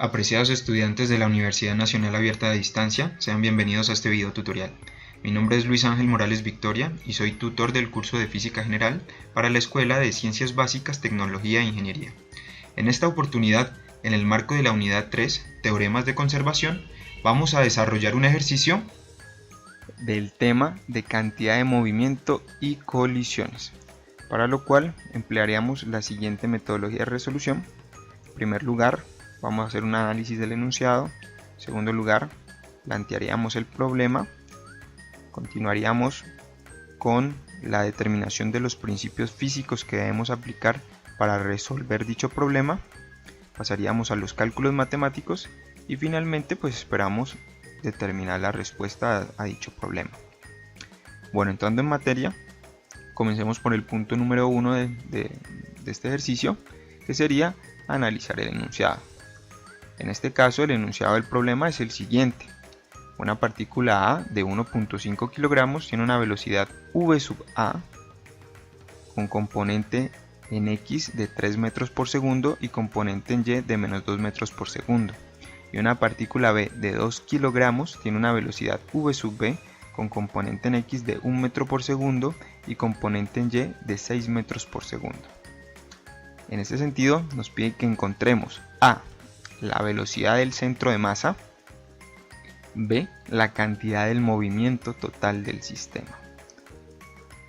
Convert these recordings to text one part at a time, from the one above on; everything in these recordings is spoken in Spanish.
Apreciados estudiantes de la Universidad Nacional Abierta de Distancia, sean bienvenidos a este video tutorial. Mi nombre es Luis Ángel Morales Victoria y soy tutor del curso de Física General para la Escuela de Ciencias Básicas, Tecnología e Ingeniería. En esta oportunidad, en el marco de la Unidad 3, Teoremas de Conservación, vamos a desarrollar un ejercicio del tema de cantidad de movimiento y colisiones, para lo cual emplearíamos la siguiente metodología de resolución. En primer lugar, vamos a hacer un análisis del enunciado. En segundo lugar, plantearíamos el problema. Continuaríamos con la determinación de los principios físicos que debemos aplicar para resolver dicho problema. Pasaríamos a los cálculos matemáticos y finalmente esperamos determinar la respuesta a dicho problema. Bueno, entrando en materia, comencemos por el punto número 1 de este ejercicio, que sería analizar el enunciado. En este caso, el enunciado del problema es el siguiente. Una partícula A de 1.5 kilogramos tiene una velocidad v sub a con componente en x de 3 metros por segundo y componente en y de menos 2 metros por segundo. Y una partícula B de 2 kilogramos tiene una velocidad v sub b con componente en x de 1 metro por segundo y componente en y de 6 metros por segundo. En este sentido, nos pide que encontremos A, la velocidad del centro de masa, B, la cantidad del movimiento total del sistema.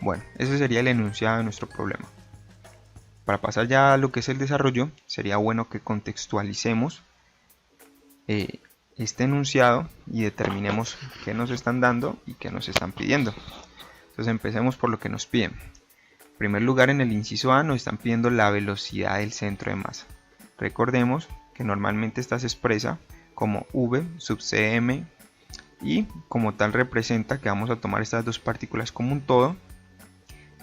Bueno, ese sería el enunciado de nuestro problema. Para pasar ya a lo que es el desarrollo, sería bueno que contextualicemos este enunciado y determinemos qué nos están dando y qué nos están pidiendo. Entonces empecemos por lo que nos piden. En primer lugar, en el inciso A nos están pidiendo la velocidad del centro de masa. Recordemos que normalmente esta se expresa como v sub cm y como tal representa que vamos a tomar estas dos partículas como un todo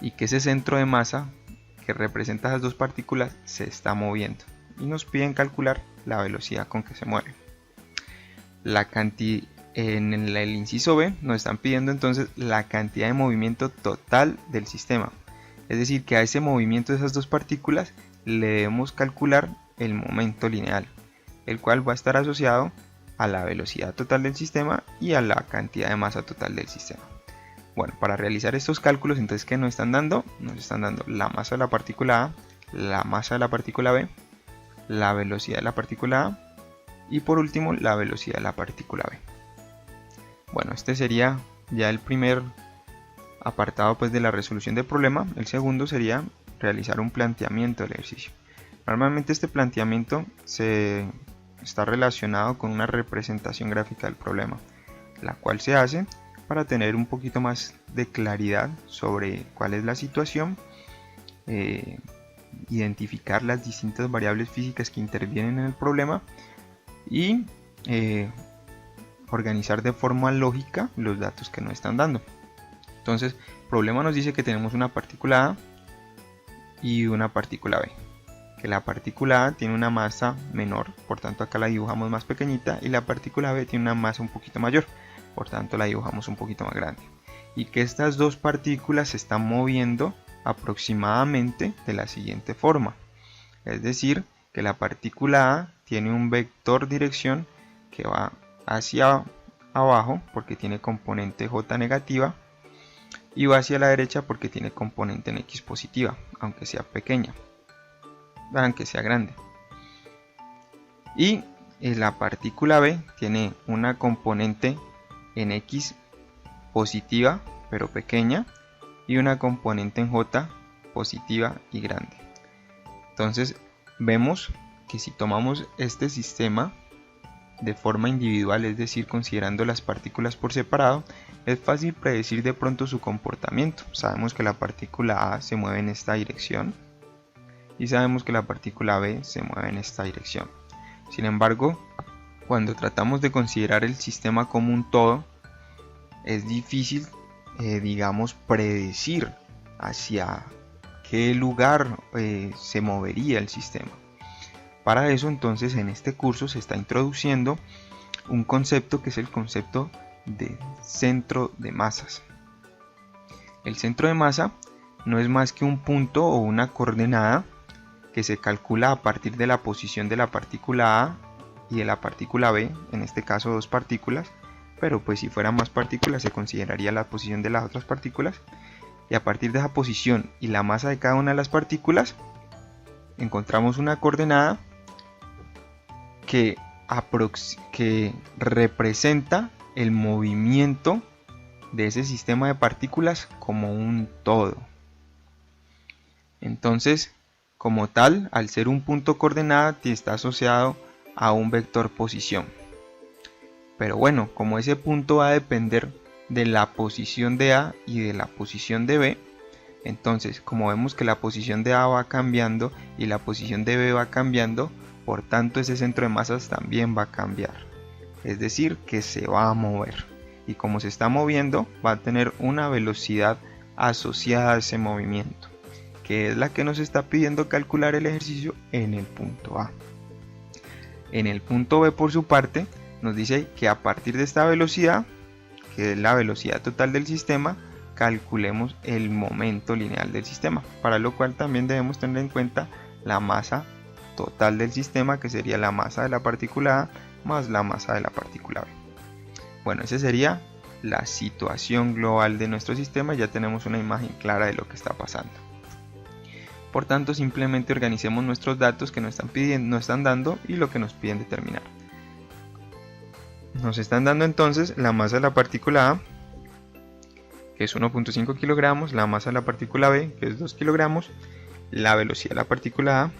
y que ese centro de masa que representa esas dos partículas se está moviendo y nos piden calcular la velocidad con que se mueve. En el inciso B nos están pidiendo entonces la cantidad de movimiento total del sistema, es decir, que a ese movimiento de esas dos partículas le debemos calcular el momento lineal, el cual va a estar asociado a la velocidad total del sistema y a la cantidad de masa total del sistema. Bueno, para realizar estos cálculos, entonces, ¿qué nos están dando? Nos están dando la masa de la partícula A, la masa de la partícula B, la velocidad de la partícula A y por último la velocidad de la partícula B. Bueno, este sería ya el primer apartado de la resolución del problema. El segundo sería realizar un planteamiento del ejercicio. Normalmente este planteamiento está relacionado con una representación gráfica del problema, la cual se hace para tener un poquito más de claridad sobre cuál es la situación, identificar las distintas variables físicas que intervienen en el problema y organizar de forma lógica los datos que nos están dando. Entonces, el problema nos dice que tenemos una partícula A y una partícula B. Que la partícula A tiene una masa menor, por tanto acá la dibujamos más pequeñita, y la partícula B tiene una masa un poquito mayor, por tanto la dibujamos un poquito más grande. Y que estas dos partículas se están moviendo aproximadamente de la siguiente forma. Es decir, que la partícula A tiene un vector dirección que va hacia abajo porque tiene componente J negativa y va hacia la derecha porque tiene componente en X positiva, aunque sea pequeña, aunque sea grande. Y la partícula B tiene una componente en X positiva pero pequeña y una componente en J positiva y grande. Entonces vemos que si tomamos este sistema de forma individual, es decir, considerando las partículas por separado, es fácil predecir de pronto su comportamiento. Sabemos que la partícula A se mueve en esta dirección y sabemos que la partícula B se mueve en esta dirección. Sin embargo, cuando tratamos de considerar el sistema como un todo, es difícil, predecir hacia qué lugar se movería el sistema. Para eso, entonces, en este curso se está introduciendo un concepto que es el concepto de centro de masas. El centro de masa no es más que un punto o una coordenada que se calcula a partir de la posición de la partícula A y de la partícula B, en este caso dos partículas, pero pues si fueran más partículas se consideraría la posición de las otras partículas, y a partir de esa posición y la masa de cada una de las partículas encontramos una coordenada que representa el movimiento de ese sistema de partículas como un todo. Entonces, como tal, al ser un punto coordenada, está asociado a un vector posición. Pero bueno, como ese punto va a depender de la posición de A y de la posición de B, entonces como vemos que la posición de A va cambiando y la posición de B va cambiando, por tanto ese centro de masas también va a cambiar. Es decir, que se va a mover. Y como se está moviendo, va a tener una velocidad asociada a ese movimiento, que es la que nos está pidiendo calcular el ejercicio en el punto A. En el punto B, por su parte, nos dice que a partir de esta velocidad, que es la velocidad total del sistema, calculemos el momento lineal del sistema, para lo cual también debemos tener en cuenta la masa total del sistema, que sería la masa de la partícula A más la masa de la partícula B. Bueno, esa sería la situación global de nuestro sistema. Ya tenemos una imagen clara de lo que está pasando. Por tanto, simplemente organicemos nuestros datos que nos están dando y lo que nos piden determinar. Nos están dando entonces la masa de la partícula A, que es 1.5 kilogramos, la masa de la partícula B, que es 2 kilogramos, la velocidad de la partícula A,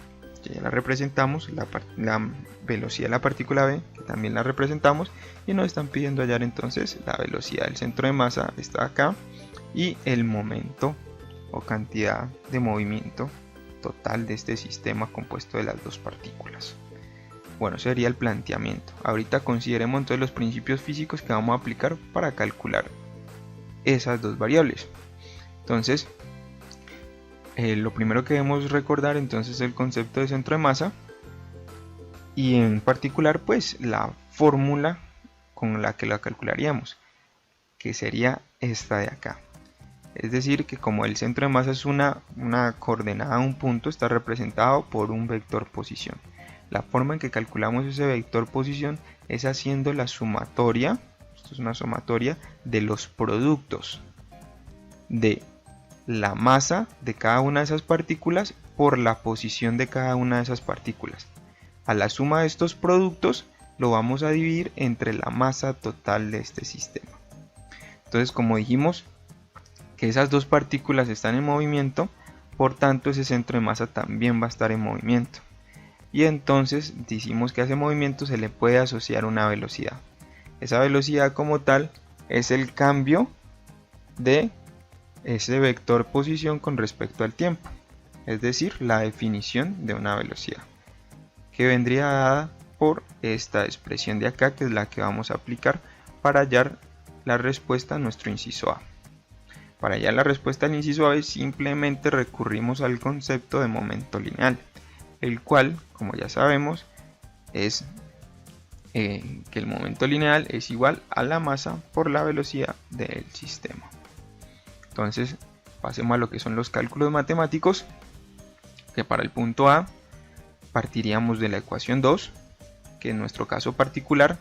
que ya la representamos, la velocidad de la partícula B, que también la representamos, y nos están pidiendo hallar entonces la velocidad del centro de masa, está acá, y el momento o cantidad de movimiento total de este sistema compuesto de las dos partículas. Bueno, ese sería el planteamiento. Ahorita consideremos entonces los principios físicos que vamos a aplicar para calcular esas dos variables. Entonces, lo primero que debemos recordar entonces es el concepto de centro de masa, y en particular pues la fórmula con la que la calcularíamos, que sería esta de acá. Es decir, que como el centro de masa es una coordenada, un punto, está representado por un vector posición. La forma en que calculamos ese vector posición es haciendo la sumatoria, esto es una sumatoria de los productos de la masa de cada una de esas partículas por la posición de cada una de esas partículas. A la suma de estos productos lo vamos a dividir entre la masa total de este sistema. Entonces, como dijimos que esas dos partículas están en movimiento, por tanto ese centro de masa también va a estar en movimiento. Y entonces decimos que a ese movimiento se le puede asociar una velocidad. Esa velocidad como tal es el cambio de ese vector posición con respecto al tiempo, es decir, la definición de una velocidad, que vendría dada por esta expresión de acá, que es la que vamos a aplicar para hallar la respuesta a nuestro inciso A. Para hallar la respuesta al inciso A simplemente recurrimos al concepto de momento lineal, el cual, como ya sabemos, es que el momento lineal es igual a la masa por la velocidad del sistema. Entonces pasemos a lo que son los cálculos matemáticos, que para el punto A partiríamos de la ecuación 2, que en nuestro caso particular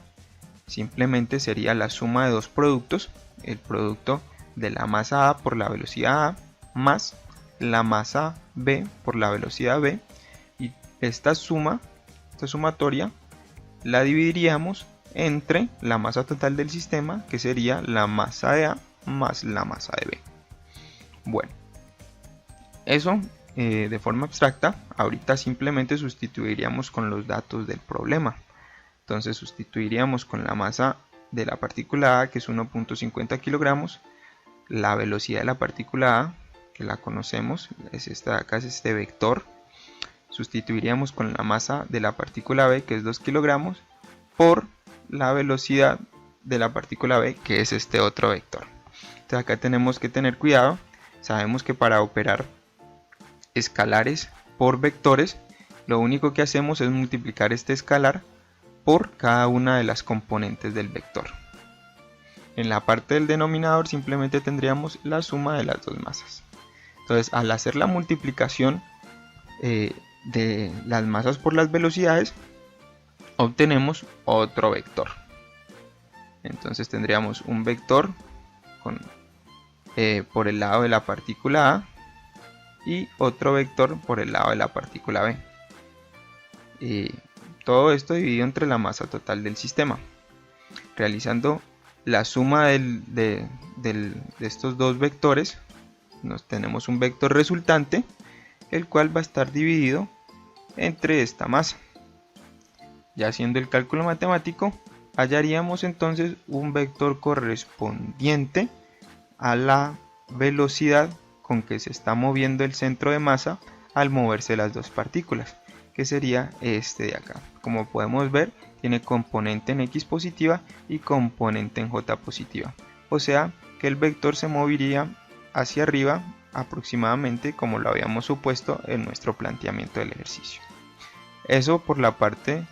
simplemente sería la suma de dos productos, el producto de la masa A por la velocidad A más la masa B por la velocidad B, y esta sumatoria la dividiríamos entre la masa total del sistema, que sería la masa de A más la masa de B. Bueno, eso de forma abstracta. Ahorita simplemente sustituiríamos con los datos del problema. Entonces sustituiríamos con la masa de la partícula A, que es 1.50 kilogramos, la velocidad de la partícula A, que la conocemos, es esta de acá, es este vector. Sustituiríamos con la masa de la partícula B, que es 2 kilogramos, por la velocidad de la partícula B, que es este otro vector. Entonces acá tenemos que tener cuidado. Sabemos que para operar escalares por vectores, lo único que hacemos es multiplicar este escalar por cada una de las componentes del vector. En la parte del denominador simplemente tendríamos la suma de las dos masas. Entonces, al hacer la multiplicación de las masas por las velocidades, obtenemos otro vector. Entonces tendríamos un vector por el lado de la partícula A y otro vector por el lado de la partícula B. Todo esto dividido entre la masa total del sistema. Realizando la suma de estos dos vectores, tenemos un vector resultante, el cual va a estar dividido entre esta masa. Ya haciendo el cálculo matemático, hallaríamos entonces un vector correspondiente a la velocidad con que se está moviendo el centro de masa al moverse las dos partículas, que sería este de acá. Como podemos ver, tiene componente en X positiva y componente en J positiva. O sea que el vector se movería hacia arriba aproximadamente como lo habíamos supuesto en nuestro planteamiento del ejercicio. Eso por la parte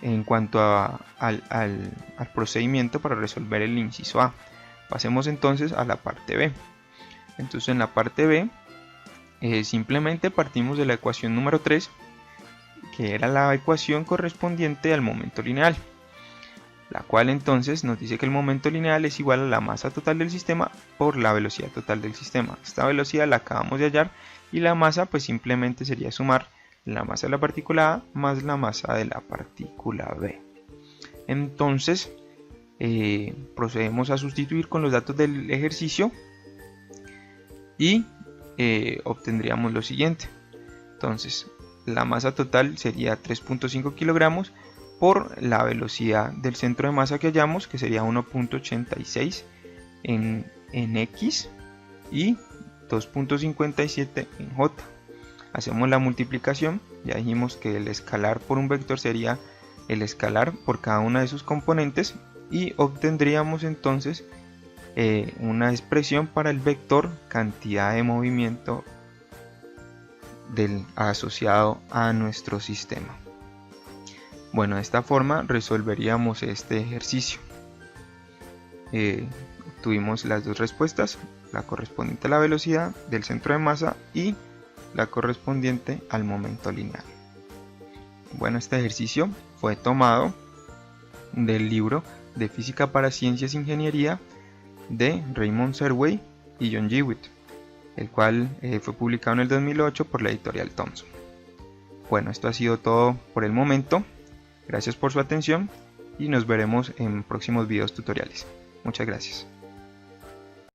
en cuanto al procedimiento para resolver el inciso A. Pasemos entonces a la parte B. Entonces en la parte B simplemente partimos de la ecuación número 3, que era la ecuación correspondiente al momento lineal, la cual entonces nos dice que el momento lineal es igual a la masa total del sistema por la velocidad total del sistema. Esta velocidad la acabamos de hallar y la masa pues simplemente sería sumar la masa de la partícula A más la masa de la partícula B. Entonces procedemos a sustituir con los datos del ejercicio y obtendríamos lo siguiente. Entonces la masa total sería 3.5 kilogramos por la velocidad del centro de masa que hallamos, que sería 1.86 en X y 2.57 en J. Hacemos la multiplicación, ya dijimos que el escalar por un vector sería el escalar por cada una de sus componentes y obtendríamos entonces una expresión para el vector cantidad de movimiento asociado a nuestro sistema. Bueno, de esta forma resolveríamos este ejercicio. Tuvimos las dos respuestas, la correspondiente a la velocidad del centro de masa y la correspondiente al momento lineal. Bueno, este ejercicio fue tomado del libro de Física para Ciencias e Ingeniería de Raymond Serway y John Jewitt, el cual fue publicado en el 2008 por la editorial Thomson. Bueno, esto ha sido todo por el momento. Gracias por su atención y nos veremos en próximos videos tutoriales. Muchas gracias.